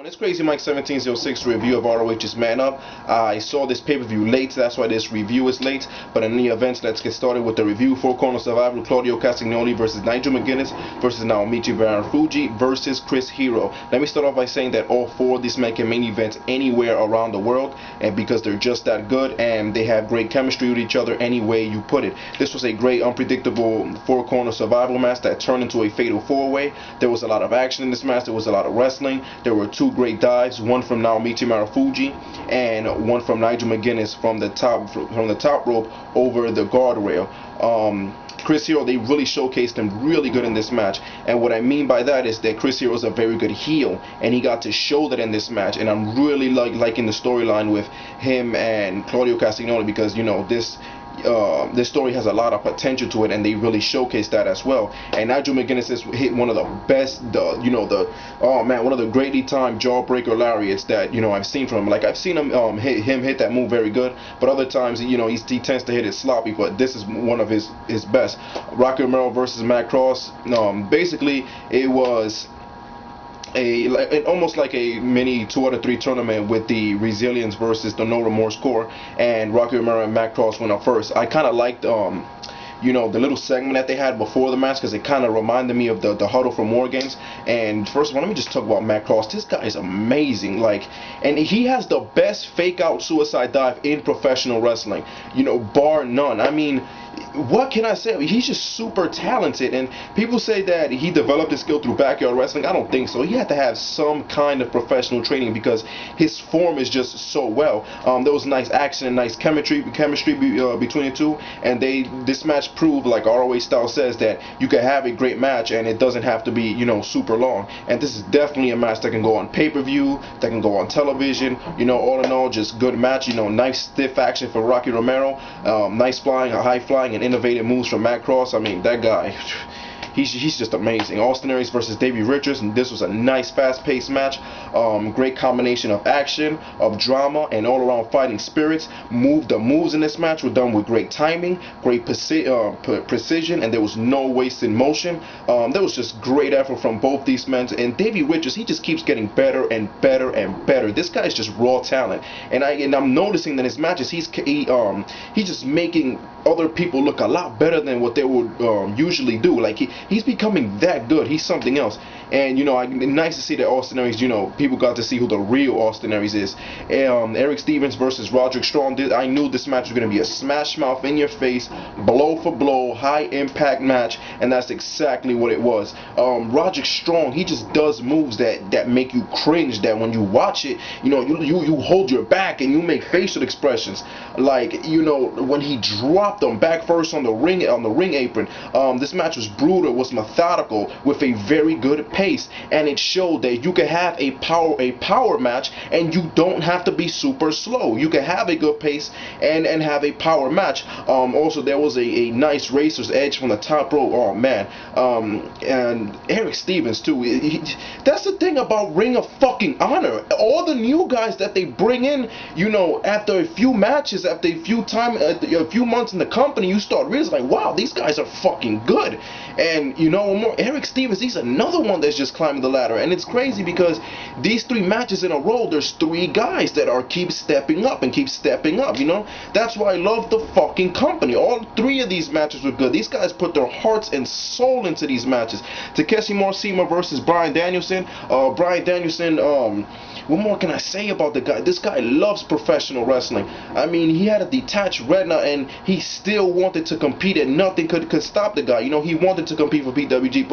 everyone, it's Crazy Mike 1706 review of ROH's Man Up. I saw this pay-per-view late, that's why this review is late. But in the events, let's get started with the review. Four Corner Survival: Claudio Castagnoli versus Nigel McGuinness versus Naomichi Marufuji versus Chris Hero. Let me start off by saying that all four of these men can main events anywhere around the world, and because they're just that good and they have great chemistry with each other any way you put it. This was a great, unpredictable Four Corner Survival match that turned into a fatal four-way. There was a lot of action in this match. There was a lot of wrestling. There were two great dives, one from Naomichi Marufuji and one from Nigel McGuinness from the top rope over the guardrail. Chris Hero, they really showcased him really good in this match, and what I mean by that is that Chris Hero is a very good heel, and he got to show that in this match. And I'm really liking the storyline with him and Claudio Castagnoli, because you know this story has a lot of potential to it, and they really showcase that as well. And Nigel McGuinness has hit one of the best, one of the greatly timed jawbreaker lariats that I've seen from him. Like, I've seen him hit that move very good, but other times he tends to hit it sloppy. But this is one of his best. Rocky Romero versus Matt Cross. Basically, it was almost like a mini 2 out of 3 tournament with the Resilience versus the No Remorse Corps, and Rocky Romero and Matt Cross went up first. I kind of liked the little segment that they had before the match, because it kind of reminded me of the Huddle from War Games. And first of all, let me just talk about Matt Cross. This guy is amazing, and he has the best fake out suicide dive in professional wrestling, bar none. I mean, what can I say? He's just super talented, and people say that he developed his skill through backyard wrestling. I don't think so. He had to have some kind of professional training, because his form is just so well. There was nice action and nice chemistry between the two, and this match proved, like ROH style says, that you can have a great match and it doesn't have to be super long. And this is definitely a match that can go on pay-per-view, that can go on television. All in all, just good match. Nice stiff action for Rocky Romero, nice flying, high flying, and innovative moves from Matt Cross. I mean, that guy, he's just amazing. Austin Aries versus Davey Richards, and this was a nice fast-paced match. Great combination of action, of drama, and all-around fighting spirits. The moves in this match were done with great timing, great precision, and there was no wasted motion. There was just great effort from both these men. And Davey Richards, he just keeps getting better and better and better. This guy is just raw talent, and I'm noticing that his matches, he's just making other people look a lot better than what they would usually do. Like, he's becoming that good. He's something else. And nice to see that Austin Aries, people got to see who the real Austin Aries is. Erick Stevens versus Roderick Strong. I knew this match was going to be a smash mouth in your face, blow for blow, high impact match, and that's exactly what it was. Roderick Strong, he just does moves that make you cringe, that when you watch it, you hold your back and you make facial expressions. Like, when he dropped them back first on the ring apron. This match was brutal, was methodical, with a very good pace, and it showed that you can have a power match and you don't have to be super slow. You can have a good pace and have a power match. Also, there was a nice racer's edge from the top rope. Oh man. And Erick Stevens too. That's the thing about Ring of fucking Honor. All the new guys that they bring in, after a few matches, after a few months in the company, you start realizing, wow, these guys are fucking good. And Erick Stevens, he's another one that's just climbing the ladder. And it's crazy because these 3 matches in a row, there's 3 guys that keep stepping up. That's why I love the fucking company. All 3 of these matches were good. These guys put their hearts and soul into these matches. Takeshi Morishima versus Bryan Danielson. What more can I say about the guy? This guy loves professional wrestling. I mean, he had a detached retina, and he still wanted to compete, and nothing could stop the guy. He wanted to compete for PWG,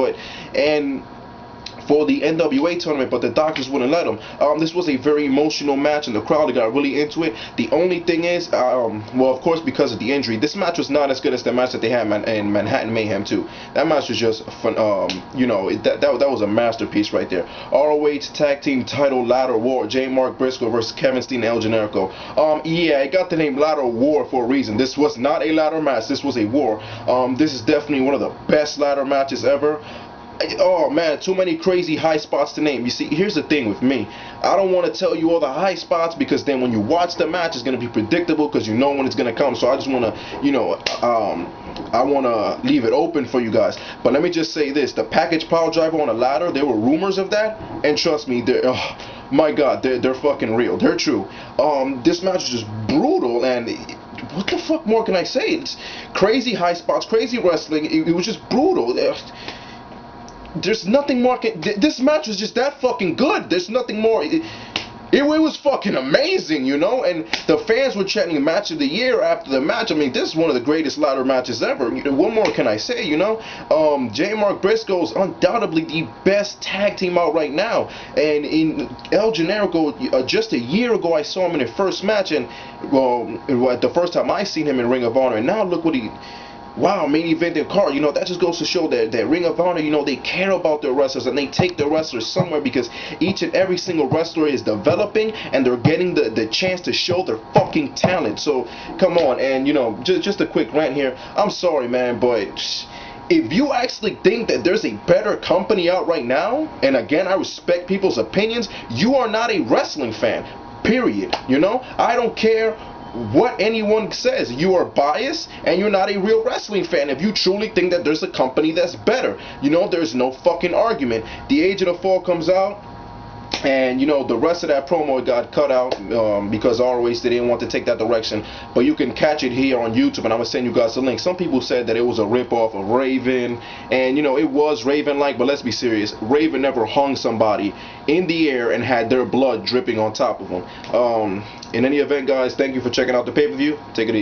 for the NWA tournament, but the doctors wouldn't let him. This was a very emotional match, and the crowd got really into it. The only thing is, of course, because of the injury, this match was not as good as the match that they had in Manhattan Mayhem 2. That match was just fun. That was a masterpiece right there. ROH Tag Team Title Ladder War: J. Briscoe versus Kevin Steen and El Generico. I got the name Ladder War for a reason. This was not a ladder match. This was a war. This is definitely one of the best ladder matches ever. Oh man, too many crazy high spots to name. You see, here's the thing with me. I don't want to tell you all the high spots, because then when you watch the match, it's going to be predictable, because you know when it's going to come. So I just want to, I want to leave it open for you guys. But let me just say this. The package power driver on a ladder, there were rumors of that. And trust me, my God, they're fucking real. They're true. This match was just brutal, and what the fuck more can I say? It's crazy high spots, crazy wrestling. It was just brutal. There's nothing more. This match was just that fucking good. There's nothing more. It was fucking amazing, you know, and the fans were chanting match of the year after the match. I mean, this is one of the greatest ladder matches ever. What more can I say, you know? J-Mark Briscoe is undoubtedly the best tag team out right now. And in El Generico, just a year ago, I saw him in the first match, and the first time I seen him in Ring of Honor, and now look what he... Wow, main eventing card, you know, that just goes to show that Ring of Honor, you know, they care about their wrestlers, and they take their wrestlers somewhere, because each and every single wrestler is developing, and they're getting the chance to show their fucking talent. So, come on, and, you know, just a quick rant here. I'm sorry, man, but if you actually think that there's a better company out right now, and again, I respect people's opinions, you are not a wrestling fan, period, you know? I don't care what anyone says. You are biased, and you're not a real wrestling fan if you truly think that there's a company that's better. You know, there's no fucking argument. The Age of the Fall comes out, and you know, the rest of that promo got cut out because ROH, they didn't want to take that direction. But you can catch it here on YouTube, and I'm gonna send you guys the link. Some people said that it was a ripoff of Raven, and you know, it was Raven-like, but let's be serious. Raven never hung somebody in the air and had their blood dripping on top of them. In any event, guys, thank you for checking out the pay-per-view. Take it easy.